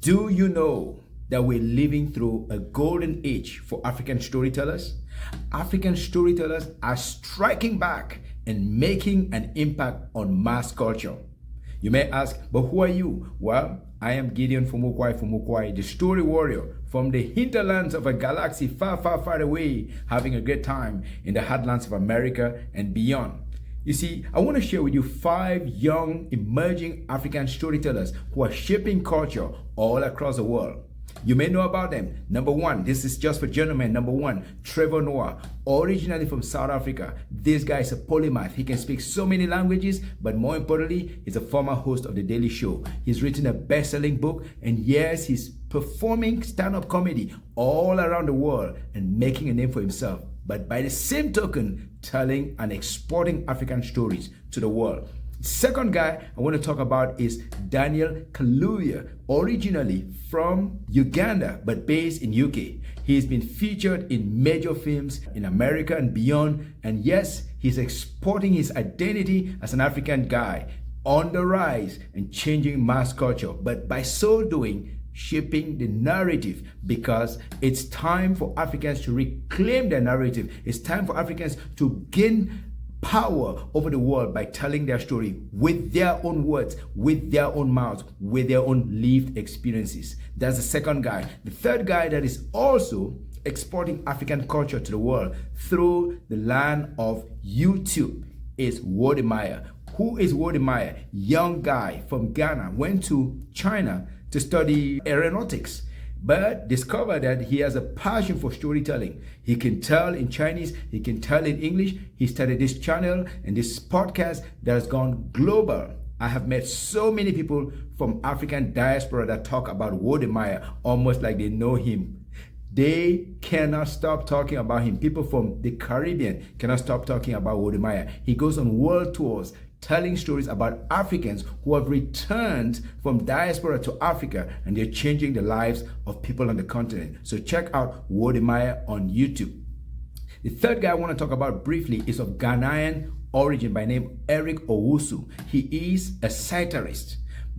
Do you know that we're living through a golden age for African storytellers? African storytellers are striking back and making an impact on mass culture. You may ask, but who are you? Well, I am Gideon Fumukwai, the story warrior from the hinterlands of a galaxy far, far, far away, having a great time in the heartlands of America and beyond. You see, I want to share with you 5 young emerging African storytellers who are shaping culture all across the world. You may know about them. Number 1, this is just for gentlemen. Number 1, Trevor Noah, originally from South Africa. This guy is a polymath. He can speak so many languages, but more importantly, he's a former host of The Daily Show. He's written a best-selling book, and yes, he's performing stand-up comedy all around the world and making a name for himself. But by the same token, telling and exporting African stories to the world. Second guy I want to talk about is Daniel Kaluuya, originally from Uganda but based in UK. He's been featured in major films in America and beyond, and yes, he's exporting his identity as an African guy on the rise and changing mass culture, but by so doing, shaping the narrative, because it's time for Africans to reclaim their narrative. It's time for Africans to gain power over the world by telling their story with their own words, with their own mouths, with their own lived experiences. That's the second guy. The third guy that is also exporting African culture to the world through the land of YouTube is Wode Maya. Who is Wode Maya? Young guy from Ghana, went to China to study aeronautics, but discovered that he has a passion for storytelling. He can tell in Chinese, he can tell in English. He started this channel and this podcast that has gone global. I have met so many people from African diaspora that talk about Wode Maya almost like they know him. They cannot stop talking about him. People from the Caribbean cannot stop talking about Wode Maya. He goes on world tours, telling stories about Africans who have returned from diaspora to Africa, and they're changing the lives of people on the continent. So check out Wode Maya on YouTube. The third guy I want to talk about briefly is of Ghanaian origin by name Eric Owusu. He is a satirist.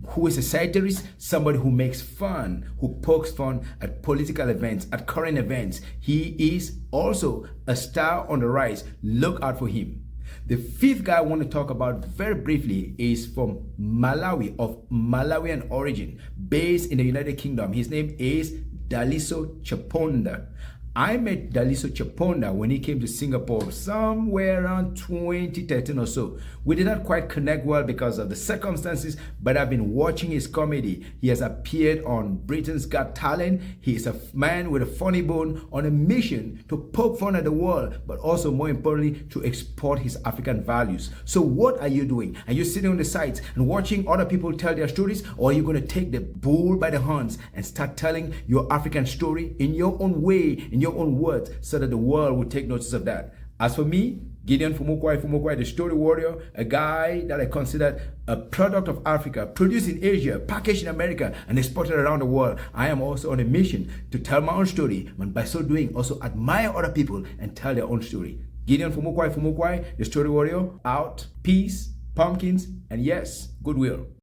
Who is a satirist? Somebody who makes fun, who pokes fun at political events, at current events. He is also a star on the rise. Look out for him. The fifth guy I want to talk about very briefly is from Malawi, of Malawian origin, based in the United Kingdom. His name is Daliso Chaponda. I met Daliso Chaponda when he came to Singapore somewhere around 2013 or so. We did not quite connect well because of the circumstances, but I've been watching his comedy. He has appeared on Britain's Got Talent. He is a man with a funny bone on a mission to poke fun at the world, but also more importantly, to export his African values. So what are you doing? Are you sitting on the sides and watching other people tell their stories, or are you going to take the bull by the horns and start telling your African story in your own way, in your own words, so that the world will take notice of that? As for me, Gideon Fumukwai, the story warrior, a guy that I consider a product of Africa, produced in Asia, packaged in America, and exported around the world. I am also on a mission to tell my own story, and by so doing, also admire other people and tell their own story. Gideon Fumukwai, the story warrior, out. Peace, pumpkins, and yes, goodwill.